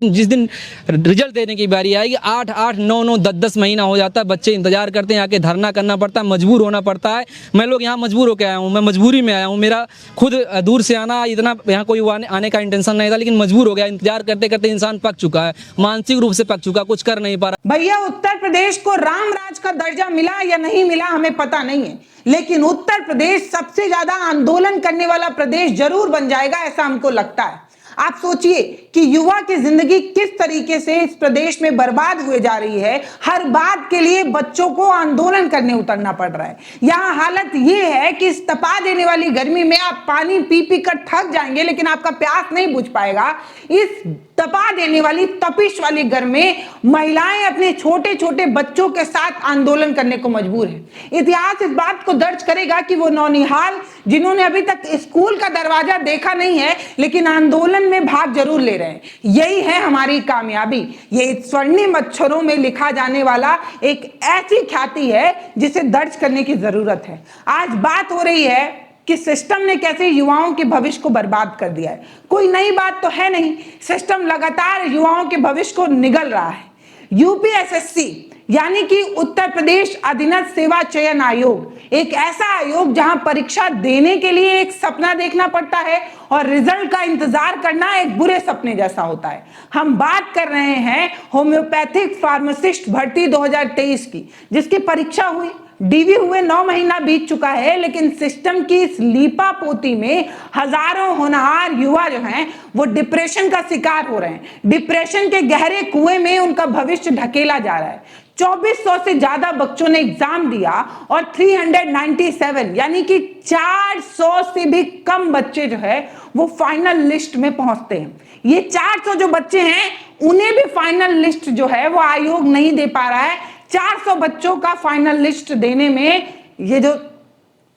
जिस दिन रिजल्ट देने की बारी आएगी 8-8, 9-9, 10-10 महीना हो जाता है, बच्चे इंतजार करते हैं, आके धरना करना पड़ता है, मजबूर होना पड़ता है। मैं लोग यहाँ मजबूर होकर आया हूँ, मैं मजबूरी में आया हूँ। मेरा खुद दूर से आना, इतना यहाँ कोई आने का इंटेंशन नहीं था, लेकिन मजबूर हो गया। इंतजार करते करते इंसान पक चुका है, मानसिक रूप से पक चुका, कुछ कर नहीं पा रहा। भैया, उत्तर प्रदेश को राम राज का दर्जा मिला या नहीं मिला हमें पता नहीं है, लेकिन उत्तर प्रदेश सबसे ज्यादा आंदोलन करने वाला प्रदेश जरूर बन जाएगा, ऐसा हमको लगता है। आप सोचिए कि युवा की जिंदगी किस तरीके से इस प्रदेश में बर्बाद हुए जा रही है। हर बात के लिए बच्चों को आंदोलन करने उतरना पड़ रहा है। यहाँ हालत ये है कि इस तपा देने वाली गर्मी में आप पानी पी पी कर थक जाएंगे, लेकिन आपका प्यास नहीं बुझ पाएगा। इस तपा देने वाली तपिश वाली गर्मी में महिलाएं अपने छोटे छोटे बच्चों के साथ आंदोलन करने को मजबूर है। इतिहास इस बात को दर्ज करेगा कि वो नौनिहाल जिन्होंने अभी तक स्कूल का दरवाजा देखा नहीं है, लेकिन आंदोलन में भाग जरूर ले रहे हैं। यही है हमारी कामयाबी। ये स्वर्णिम अक्षरों में लिखा जाने वाला एक ऐसी ख्याति है जिसे दर्ज करने की जरूरत है। आज बात हो रही है कि सिस्टम ने कैसे युवाओं के भविष्य को बर्बाद कर दिया है। कोई नई बात तो है नहीं, सिस्टम लगातार युवाओं के भविष्य को निगल रहा है। यूपीएसएससी यानी कि उत्तर प्रदेश अधीनस्थ सेवा चयन आयोग एक ऐसा आयोग जहां परीक्षा देने के लिए एक सपना देखना पड़ता है और रिजल्ट का इंतजार करना एक बुरे सपने जैसा होता है। हम बात कर रहे हैं होम्योपैथिक फार्मासिस्ट भर्ती 2023 की, जिसकी परीक्षा हुई, डीवी हुए 9 महीना बीत चुका है, लेकिन सिस्टम की इस लीपापोती में हजारों होनहार युवा जो हैं वो डिप्रेशन का शिकार हो रहे हैं। डिप्रेशन के गहरे कुएं में उनका भविष्य ढकेला जा रहा है। 2400 से ज्यादा बच्चों ने एग्जाम दिया और 397 यानी कि 400 से भी कम बच्चे जो है वो फाइनल लिस्ट में पहुंचते हैं। ये 400 जो बच्चे हैं उन्हें भी फाइनल लिस्ट जो है वो आयोग नहीं दे पा रहा है। 400 बच्चों का फाइनल लिस्ट देने में ये जो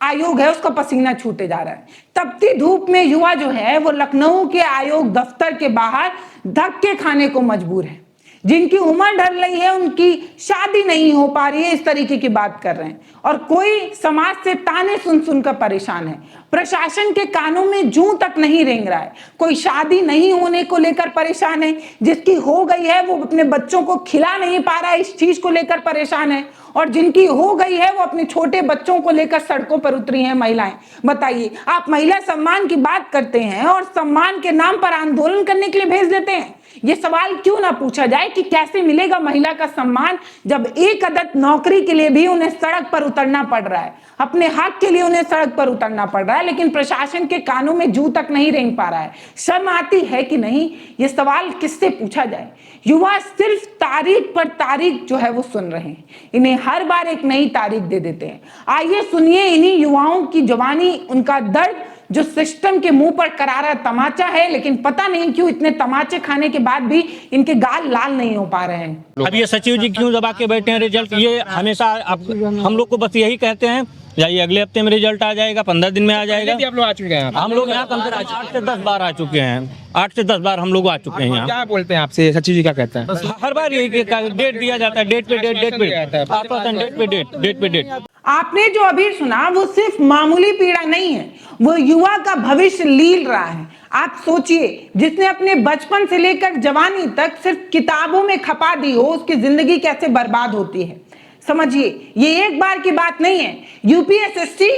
आयोग है उसका पसीना छूटे जा रहा है। तपती धूप में युवा जो है वो लखनऊ के आयोग दफ्तर के बाहर धक्के खाने को मजबूर है। जिनकी उम्र ढल रही है उनकी शादी नहीं हो पा रही है, इस तरीके की बात कर रहे हैं। और कोई समाज से ताने सुन सुनकर परेशान है। प्रशासन के कानों में जूं तक नहीं रेंग रहा है। कोई शादी नहीं होने को लेकर परेशान है, जिसकी हो गई है वो अपने बच्चों को खिला नहीं पा रहा है, इस चीज को लेकर परेशान है। और जिनकी हो गई है वो अपने छोटे बच्चों को लेकर सड़कों पर उतरी हैं महिलाएं। बताइए, आप महिला सम्मान की बात करते हैं और सम्मान के नाम पर आंदोलन करने के लिए भेज देते हैं। ये सवाल क्यों ना पूछा जाए कि कैसे मिलेगा महिला का सम्मान, जब एक अदद नौकरी के लिए भी उन्हें सड़क पर उतरना पड़ रहा है, अपने हक के लिए उन्हें सड़क पर उतरना पड़ रहा है, लेकिन प्रशासन के कानों में जूं तक नहीं रेंग पा रहा है। शर्म आती है कि नहीं, ये सवाल किससे पूछा जाए। युवा सिर्फ तारीख पर तारीख जो है वो सुन रहे हैं, इन्हें हर बार एक नई तारीख दे देते हैं। आइए सुनिए इन्हीं युवाओं की जवानी, उनका दर्द जो सिस्टम के मुंह पर करारा तमाचा है, लेकिन पता नहीं क्यों इतने तमाचे खाने के बाद भी इनके गाल लाल नहीं हो पा रहे हैं। अब ये सचिव जी क्यों दबा के बैठे हैं रिजल्ट? ये हमेशा हम लोग को बस यही कहते हैं जाइए अगले हफ्ते में रिजल्ट आ जाएगा, 15 दिन में आ जाएगा। आप लोग आ चुके हैं? हम लोग यहाँ कम से 8 से 10 बार आ चुके हैं। 8 से 10 बार हम लोग आ चुके हैं यहाँ। क्या बोलते हैं आपसे सचिव जी, क्या कहते हैं? हर बार यही डेट दिया जाता है, डेट पे डेट, डेट पे डेट पे डेट। आपने जो अभी सुना वो सिर्फ मामूली पीड़ा नहीं है, वो युवा का भविष्य लील रहा है। आप सोचिए, जिसने अपने बचपन से लेकर जवानी तक सिर्फ किताबों में खपा दी हो, उसकी जिंदगी कैसे बर्बाद होती है। समझिए, ये एक बार की बात नहीं है। यूपीएसएससी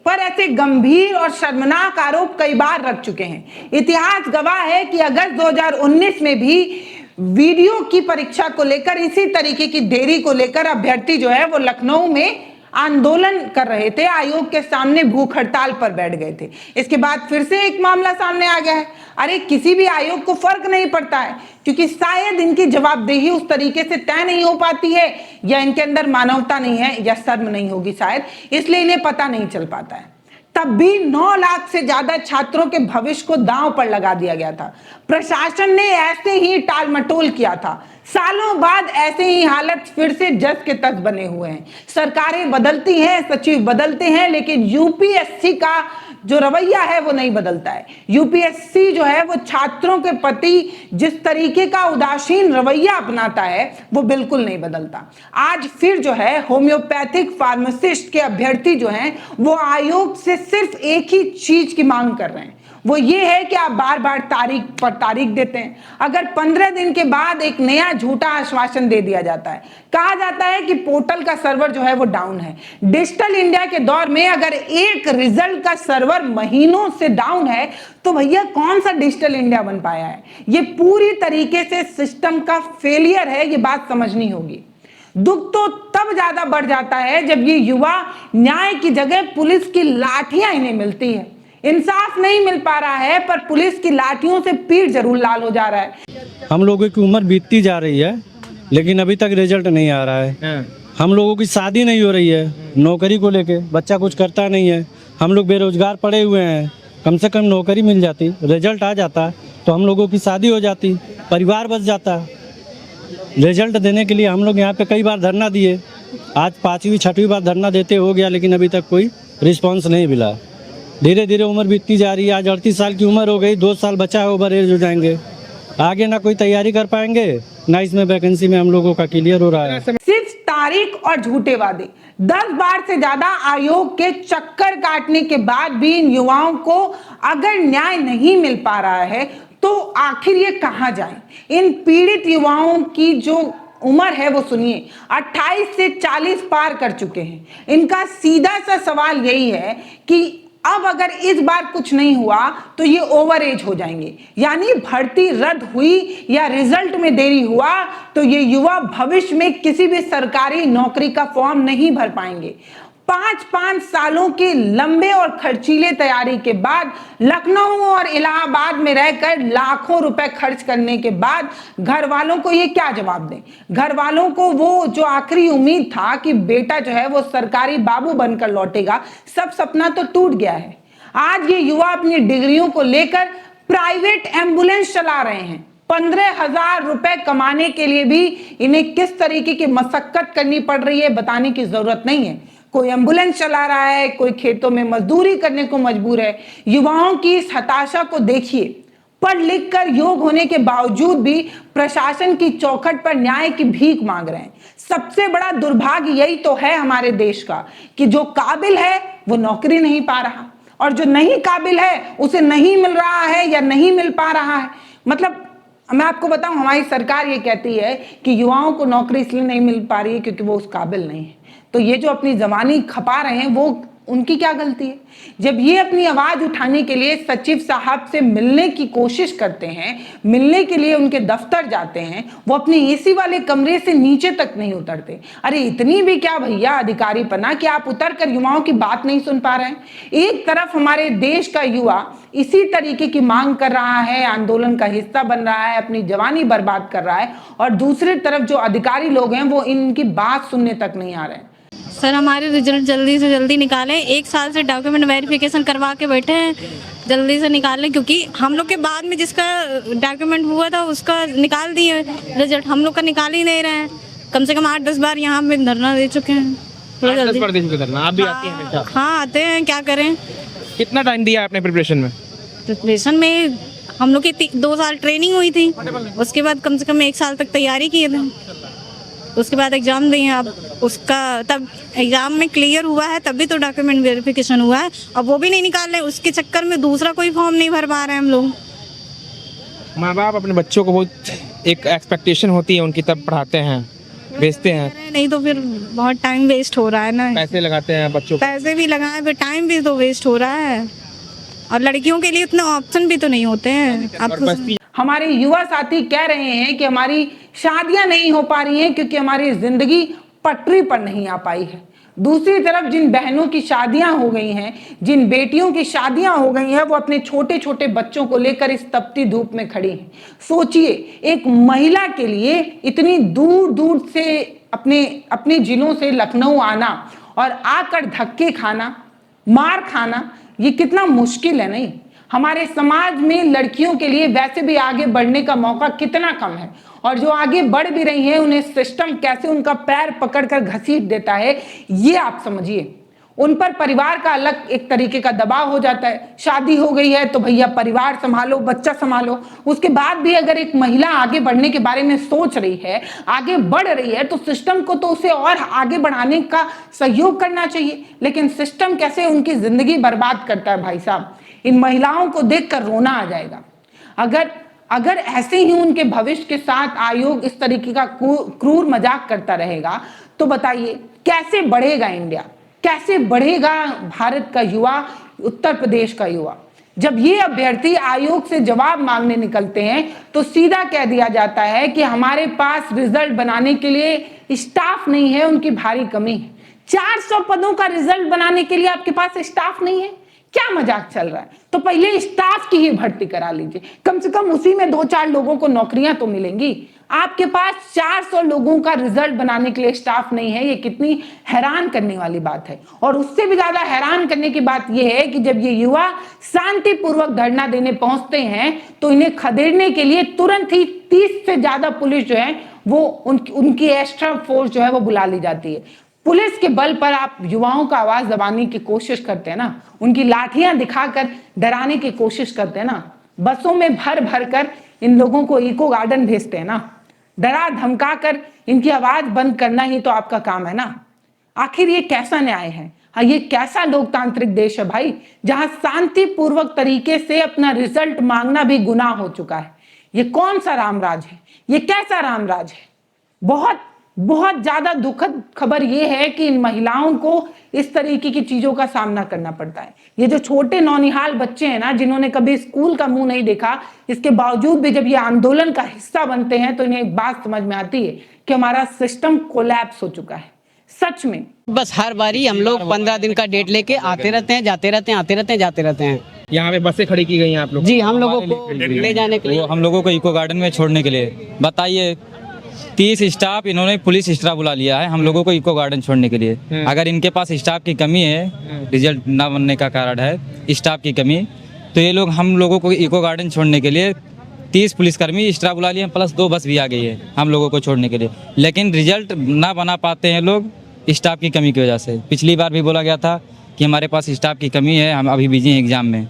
पर ऐसे गंभीर और शर्मनाक आरोप कई बार रख चुके हैं। इतिहास गवाह है कि अगस्त 2019 में भी वीडियो की परीक्षा को लेकर, इसी तरीके की देरी को लेकर अभ्यर्थी जो है वो लखनऊ में आंदोलन कर रहे थे, आयोग के सामने भूख हड़ताल पर बैठ गए थे। इसके बाद फिर से एक मामला सामने आ गया है। अरे किसी भी आयोग को फर्क नहीं पड़ता है, क्योंकि शायद इनकी जवाबदेही उस तरीके से तय नहीं हो पाती है, या इनके अंदर मानवता नहीं है, या शर्म नहीं होगी शायद, इसलिए इन्हें पता नहीं चल पाता है। तब भी 9 लाख से ज्यादा छात्रों के भविष्य को दांव पर लगा दिया गया था। प्रशासन ने ऐसे ही टालमटोल किया था। सालों बाद ऐसे ही हालत फिर से जस के तस बने हुए हैं। सरकारें बदलती हैं, सचिव बदलते हैं, लेकिन यूपीएससी का जो रवैया है वो नहीं बदलता है। यूपीएससी जो है वो छात्रों के प्रति जिस तरीके का उदासीन रवैया अपनाता है वो बिल्कुल नहीं बदलता। आज फिर जो है होम्योपैथिक फार्मासिस्ट के अभ्यर्थी जो हैं वो आयोग से सिर्फ एक ही चीज की मांग कर रहे हैं, वो ये है कि आप बार बार तारीख पर तारीख देते हैं। अगर 15 दिन के बाद एक नया झूठा आश्वासन दे दिया जाता है, कहा जाता है कि पोर्टल का सर्वर जो है वो डाउन है। डिजिटल इंडिया के दौर में अगर एक रिजल्ट का सर्वर महीनों से डाउन है तो भैया कौन सा डिजिटल इंडिया बन पाया है? ये पूरी तरीके से सिस्टम का फेलियर है, ये बात समझनी होगी। दुख तो तब ज्यादा बढ़ जाता है जब ये युवा न्याय की जगह पुलिस की लाठियां इन्हें मिलती है। इंसाफ नहीं मिल पा रहा है पर पुलिस की लाठियों से पीठ जरूर लाल हो जा रहा है। हम लोगों की उम्र बीतती जा रही है लेकिन अभी तक रिजल्ट नहीं आ रहा है। हम लोगों की शादी नहीं हो रही है, नौकरी को लेके बच्चा कुछ करता नहीं है। हम लोग बेरोजगार पड़े हुए हैं, कम से कम नौकरी मिल जाती, रिजल्ट आ जाता तो हम लोगों की शादी हो जाती, परिवार बच जाता। रिजल्ट देने के लिए हम लोग यहाँ पे कई बार धरना दिए, आज 5वीं 6वीं बार धरना देते हो गया लेकिन अभी तक कोई रिस्पांस नहीं मिला। धीरे धीरे उम्र बीतती जा रही है, आज 38 साल की उम्र हो गई, 2 साल बचा है, ओवर एज हो जाएंगे। आगे ना कोई तैयारी कर पाएंगे ना इसमें वैकेंसी में हम लोगों का क्लियर हो रहा है। सिर्फ तारीख और झूठे वादे, 10 बार से ज्यादा आयोग के चक्कर काटने के बाद भी इन युवाओं को अगर न्याय नहीं मिल पा रहा है तो आखिर ये कहां जाएं? इन पीड़ित युवाओं की जो उम्र है वो सुनिए, 28 से 40 पार कर चुके हैं। इनका सीधा सा सवाल यही है कि अब अगर इस बार कुछ नहीं हुआ तो ये ओवर एज हो जाएंगे, यानी भर्ती रद्द हुई या रिजल्ट में देरी हुआ तो ये युवा भविष्य में किसी भी सरकारी नौकरी का फॉर्म नहीं भर पाएंगे। 5-5 सालों के लंबे और खर्चीले तैयारी के बाद लखनऊ और इलाहाबाद में रहकर लाखों रुपए खर्च करने के बाद घर वालों को ये क्या जवाब दें? घर वालों को वो जो आखिरी उम्मीद था कि बेटा जो है वो सरकारी बाबू बनकर लौटेगा, सब सपना तो टूट गया है। आज ये युवा अपनी डिग्रियों को लेकर प्राइवेट एम्बुलेंस चला रहे हैं। 15,000 रुपए कमाने के लिए भी इन्हें किस तरीके की मशक्कत करनी पड़ रही है बताने की जरूरत नहीं है। कोई एम्बुलेंस चला रहा है, कोई खेतों में मजदूरी करने को मजबूर है। युवाओं की इस हताशा को देखिए। पढ़ लिख कर योग्य होने के बावजूद भी प्रशासन की चौखट पर न्याय की भीख मांग रहे हैं। सबसे बड़ा दुर्भाग्य यही तो है हमारे देश का कि जो काबिल है वो नौकरी नहीं पा रहा और जो नहीं काबिल है उसे नहीं मिल रहा है या नहीं मिल पा रहा है। मतलब मैं आपको बताऊं, हमारी सरकार ये कहती है कि युवाओं को नौकरी इसलिए नहीं मिल पा रही है क्योंकि वो उस काबिल नहीं है। तो ये जो अपनी जवानी खपा रहे हैं वो उनकी क्या गलती है? जब ये अपनी आवाज उठाने के लिए सचिव साहब से मिलने की कोशिश करते हैं, मिलने के लिए उनके दफ्तर जाते हैं, वो अपने एसी वाले कमरे से नीचे तक नहीं उतरते। अरे इतनी भी क्या भैया अधिकारी पना कि आप उतर कर युवाओं की बात नहीं सुन पा रहे हैं? एक तरफ हमारे देश का युवा इसी तरीके की मांग कर रहा है, आंदोलन का हिस्सा बन रहा है, अपनी जवानी बर्बाद कर रहा है, और दूसरी तरफ जो अधिकारी लोग हैं वो इनकी बात सुनने तक नहीं आ रहे हैं। सर हमारे रिजल्ट जल्दी से जल्दी निकालें। 1 साल से डॉक्यूमेंट वेरिफिकेशन करवा के बैठे हैं, जल्दी से निकालें क्योंकि हम लोग के बाद में जिसका डॉक्यूमेंट हुआ था उसका निकाल दिए रिजल्ट, हम लोग का निकाल ही नहीं रहे हैं। कम से कम 8-10 बार यहाँ पे धरना दे चुके हैं। थोड़ा जल्दी आप भी आती हैं? हाँ आते हैं, क्या करें। कितना टाइम दिया आपने प्रिपरेशन में? प्रिपरेशन में हम लोग की 2 साल ट्रेनिंग हुई थी, उसके बाद कम से कम 1 साल तक तैयारी किए थे, उसके बाद एग्ज़ाम दिए। अब उसका तब एग्ज़ाम में क्लियर हुआ है तभी तो डॉक्यूमेंट वेरिफिकेशन हुआ है, अब वो भी नहीं निकाल रहे। उसके चक्कर में दूसरा कोई फॉर्म नहीं भर पा रहे हैं हम लोग। माँ बाप अपने बच्चों को बहुत एक एक्सपेक्टेशन होती है उनकी, तब पढ़ाते हैं, भेजते हैं, नहीं तो फिर बहुत टाइम वेस्ट हो रहा है ना। पैसे लगाते हैं बच्चों को, पैसे भी लगाए फिर टाइम भी तो वेस्ट हो रहा है, और लड़कियों के लिए इतने ऑप्शन भी तो नहीं होते हैं। आप हमारे युवा साथी कह रहे हैं कि हमारी शादियां नहीं हो पा रही हैं क्योंकि हमारी जिंदगी पटरी पर नहीं आ पाई है। दूसरी तरफ जिन बहनों की शादियां हो गई हैं, जिन बेटियों की शादियां हो गई हैं, वो अपने छोटे छोटे बच्चों को लेकर इस तपती धूप में खड़ी हैं। सोचिए, एक महिला के लिए इतनी दूर दूर से अपने जिलों से लखनऊ आना और आकर धक्के खाना, मार खाना, ये कितना मुश्किल है। नहीं, हमारे समाज में लड़कियों के लिए वैसे भी आगे बढ़ने का मौका कितना कम है, और जो आगे बढ़ भी रही हैं उन्हें सिस्टम कैसे उनका पैर पकड़कर घसीट देता है, ये आप समझिए। उन पर परिवार का अलग एक तरीके का दबाव हो जाता है। शादी हो गई है तो भैया परिवार संभालो, बच्चा संभालो। उसके बाद भी अगर एक महिला आगे बढ़ने के बारे में सोच रही है, आगे बढ़ रही है, तो सिस्टम को तो उसे और आगे बढ़ाने का सहयोग करना चाहिए। लेकिन सिस्टम कैसे उनकी जिंदगी बर्बाद करता है भाई साहब। इन महिलाओं को देखकर रोना आ जाएगा। अगर ऐसे ही उनके भविष्य के साथ आयोग इस तरीके का क्रूर मजाक करता रहेगा तो बताइए कैसे बढ़ेगा इंडिया, कैसे बढ़ेगा भारत का युवा, उत्तर प्रदेश का युवा। जब ये अभ्यर्थी आयोग से जवाब मांगने निकलते हैं तो सीधा कह दिया जाता है कि हमारे पास रिजल्ट बनाने के लिए स्टाफ नहीं है, उनकी भारी कमी है। 400 पदों का रिजल्ट बनाने के लिए आपके पास स्टाफ नहीं है, क्या मजाक चल रहा है? तो पहले स्टाफ की ही भर्ती करा लीजिए, कम से कम उसी में 2-4 लोगों को नौकरियां तो मिलेंगी। आपके पास 400 लोगों का रिजल्ट बनाने के लिए स्टाफ नहीं है, ये कितनी हैरान करने वाली बात है। और उससे भी ज्यादा हैरान करने की बात यह है कि जब ये युवा शांतिपूर्वक धरना देने पहुंचते हैं तो इन्हें खदेड़ने के लिए तुरंत ही 30 से ज्यादा पुलिस जो है वो उनकी एक्स्ट्रा फोर्स जो है वो बुला ली जाती है। पुलिस के बल पर आप युवाओं का आवाज दबाने की कोशिश करते हैं ना, उनकी लाठियां दिखाकर डराने की कोशिश करते हैं ना, बसों में भर भर कर इन लोगों को इको गार्डन भेजते हैं ना, डरा धमका कर इनकी आवाज बंद करना ही तो आपका काम है ना। आखिर ये कैसा न्याय है? हाँ, ये कैसा लोकतांत्रिक देश है भाई, जहां शांतिपूर्वक तरीके से अपना रिजल्ट मांगना भी गुनाह हो चुका है। ये कौन सा रामराज है? ये कैसा रामराज है? बहुत ज्यादा दुखद खबर ये है कि इन महिलाओं को इस तरीके की चीजों का सामना करना पड़ता है। ये जो छोटे नौनिहाल बच्चे हैं ना, जिन्होंने कभी स्कूल का मुंह नहीं देखा, इसके बावजूद भी जब ये आंदोलन का हिस्सा बनते हैं तो इन्हें एक बात समझ में आती है कि हमारा सिस्टम कोलैप्स हो चुका है। सच में बस हर बारी हम लोग 15 दिन का डेट लेके आते रहते हैं, जाते रहते हैं, आते रहते हैं, जाते रहते हैं। यहाँ पे बसें खड़ी की गई हैं आप लोग? जी, हम लोगों को ले जाने के लिए, हम लोगों को इको गार्डन में छोड़ने के लिए। बताइए, 30 स्टाफ इन्होंने पुलिस एक्स्ट्रा बुला लिया है हम लोगों को इको गार्डन छोड़ने के लिए। अगर इनके पास स्टाफ की कमी है, रिजल्ट ना बनने का कारण है स्टाफ की कमी, तो ये लोग हम लोगों को इको गार्डन छोड़ने के लिए 30 पुलिसकर्मी एक्स्ट्रा बुला लिए, प्लस 2 बस भी आ गई है हम लोगों को छोड़ने के लिए। लेकिन रिजल्ट ना बना पाते हैं लोग स्टाफ की कमी की वजह से। पिछली बार भी बोला गया था कि हमारे पास स्टाफ की कमी है, हम अभी बिजी हैं एग्जाम में।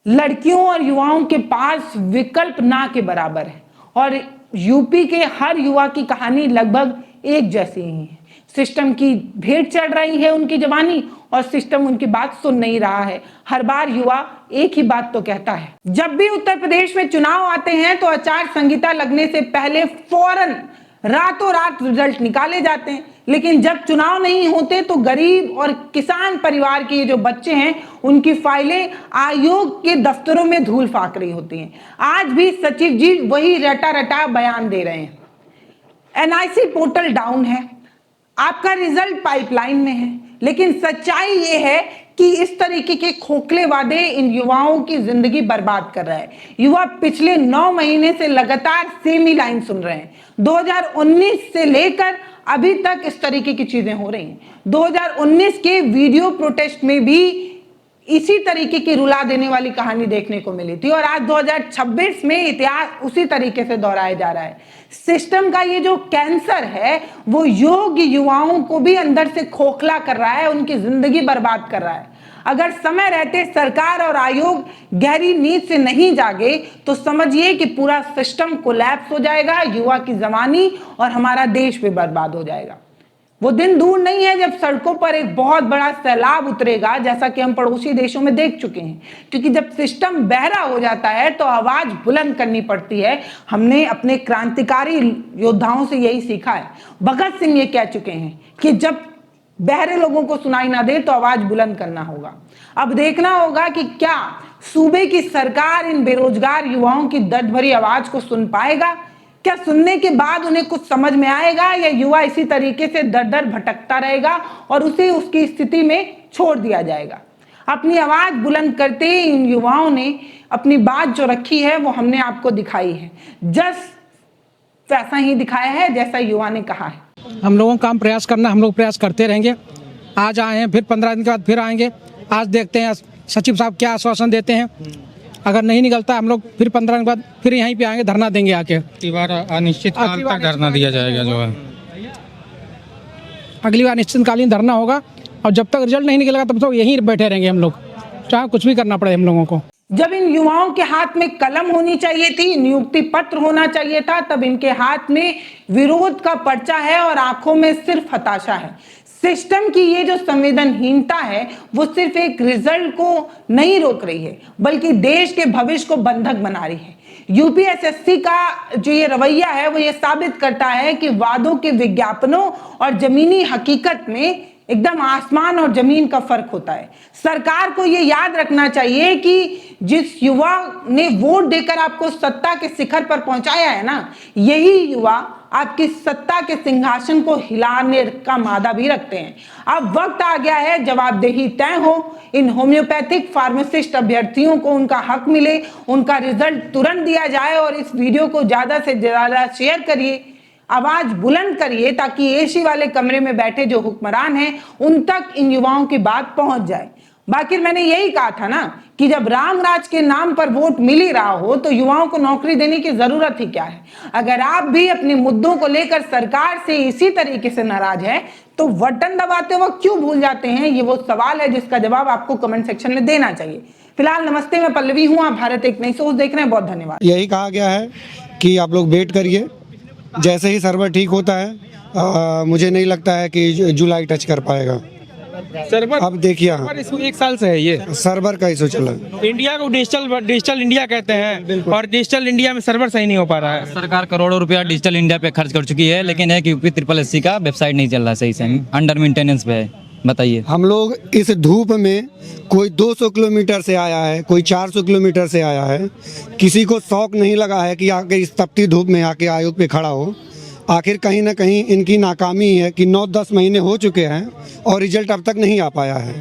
लड़कियों और युवाओं के पास विकल्प ना के बराबर है और यूपी के हर युवा की कहानी लगभग एक जैसी ही है। सिस्टम की भेंट चढ़ रही है उनकी जवानी और सिस्टम उनकी बात सुन नहीं रहा है। हर बार युवा एक ही बात तो कहता है। जब भी उत्तर प्रदेश में चुनाव आते हैं तो आचार संहिता लगने से पहले फौरन रातों रात रिजल्ट निकाले जाते हैं, लेकिन जब चुनाव नहीं होते तो गरीब और किसान परिवार के ये जो बच्चे हैं उनकी फाइलें आयोग के दफ्तरों में धूल फाक रही होती हैं। आज भी सचिव जी वही रटा बयान दे रहे हैं। एनआईसी पोर्टल डाउन है, आपका रिजल्ट पाइपलाइन में है, लेकिन सच्चाई ये है कि इस तरीके के खोखले वादे इन युवाओं की जिंदगी बर्बाद कर रहा है। युवा पिछले 9 महीने से लगातार सेम ही लाइन सुन रहे हैं। 2019 से लेकर अभी तक इस तरीके की चीजें हो रही हैं। 2019 के वीडियो प्रोटेस्ट में भी इसी तरीके की रुला देने वाली कहानी देखने को मिली थी और आज 2026 में इतिहास उसी तरीके से दोहराया जा रहा है। सिस्टम का ये जो कैंसर है वो योग्य युवाओं को भी अंदर से खोखला कर रहा है, उनकी जिंदगी बर्बाद कर रहा है। अगर समय रहते सरकार और आयोग गहरी नींद से नहीं जागे तो समझिए कि पूरा सिस्टम कोलैप्स हो जाएगा, युवा की जवानी और हमारा देश भी बर्बाद हो जाएगा। वो दिन दूर नहीं है जब सड़कों पर एक बहुत बड़ा सैलाब उतरेगा, जैसा कि हम पड़ोसी देशों में देख चुके हैं। क्योंकि जब सिस्टम बहरा हो जाता है तो आवाज बुलंद करनी पड़ती है। हमने अपने क्रांतिकारी योद्धाओं से यही सीखा है। भगत सिंह ये कह चुके हैं कि जब बहरे लोगों को सुनाई ना दे तो आवाज बुलंद करना होगा। अब देखना होगा कि क्या सूबे की सरकार इन बेरोजगार युवाओं की दर्द भरी आवाज को सुन पाएगा। क्या सुनने के बाद उन्हें कुछ समझ में आएगा या युवा इसी तरीके से दर दर भटकता रहेगा और उसे उसकी स्थिति में छोड़ दिया जाएगा। अपनी आवाज बुलंद करते ही इन युवाओं ने अपनी बात जो रखी है वो हमने आपको दिखाई है। जस्ट वैसा ही दिखाया है जैसा युवा ने कहा है। हम लोगों का काम प्रयास करना, हम लोग प्रयास करते रहेंगे। आज आए हैं, फिर 15 दिन के बाद फिर आएंगे। आज देखते हैं सचिव साहब क्या आश्वासन देते हैं। अगर नहीं निकलता हम लोग फिर 15 दिन बाद फिर यहीं पे आएंगे, धरना देंगे आके। अगली बार अनिश्चितकाल तक धरना दिया जाएगा जो है। अगली बार अनिश्चितकालीन धरना होगा और जब तक रिजल्ट नहीं निकलेगा तब तक यहीं बैठे रहेंगे हम लोग, चाहे कुछ भी करना पड़े हम लोगों को। जब इन युवाओं के हाथ में कलम होनी चाहिए थी, नियुक्ति पत्र होना चाहिए था, तब इनके हाथ में विरोध का पर्चा है और आंखों में सिर्फ हताशा है। सिस्टम की ये जो संवेदनहीनता है वो सिर्फ एक रिजल्ट को नहीं रोक रही है बल्कि देश के भविष्य को बंधक बना रही है। यूपीएसएससी का जो ये रवैया है वो ये साबित करता है कि वादों के विज्ञापनों और जमीनी हकीकत में एकदम आसमान और जमीन का फर्क होता है। सरकार को ये याद रखना चाहिए कि जिस युवा ने वोट देकर आपको सत्ता के शिखर पर पहुंचाया है ना, यही युवा आपकी सत्ता के सिंहासन को हिलाने का मादा भी रखते हैं। अब वक्त आ गया है जवाबदेही तय हो, इन होम्योपैथिक फार्मासिस्ट अभ्यर्थियों को उनका हक मिले, उनका रिजल्ट तुरंत दिया जाए। और इस वीडियो को ज्यादा से ज्यादा शेयर करिए, आवाज बुलंद करिए ताकि एसी वाले कमरे में बैठे जो हुक्मरान हैं उन तक इन युवाओं की बात पहुंच जाए। बाकी मैंने यही कहा था ना कि जब रामराज के नाम पर वोट मिल ही रहा हो तो युवाओं को नौकरी देने की जरूरत ही क्या है। अगर आप भी अपने मुद्दों को लेकर सरकार से इसी तरीके से नाराज है तो बटन दबाते वक्त क्यों भूल जाते हैं, ये वो सवाल है जिसका जवाब आपको कमेंट सेक्शन में देना चाहिए। फिलहाल नमस्ते, मैं पल्लवी हूँ, आप भारत एक नई सोच देख रहे हैं। बहुत धन्यवाद। यही कहा गया है कि आप लोग वेट करिए, जैसे ही सर्वर ठीक होता है मुझे नहीं लगता है कि जुलाई टच कर पाएगा सर्वर। अब देखिए, सर्वर इशू 1 साल से है, ये सर्वर का इशू चला। इंडिया को डिजिटल इंडिया कहते हैं और डिजिटल इंडिया में सर्वर सही नहीं हो पा रहा है। सरकार करोड़ों रुपया डिजिटल इंडिया पे खर्च कर चुकी है, लेकिन है कि यूपी का वेबसाइट नहीं चल रहा सही से, अंडर मेंटेनेंस पे है। बताइए, हम लोग इस धूप में, कोई 200 किलोमीटर से आया है, कोई 400 किलोमीटर से आया है, किसी को शौक नहीं लगा है कि आके इस तपती धूप में आके आयोग पे खड़ा हो। आखिर कहीं ना कहीं इनकी नाकामी है कि 9-10 महीने हो चुके हैं और रिजल्ट अब तक नहीं आ पाया है।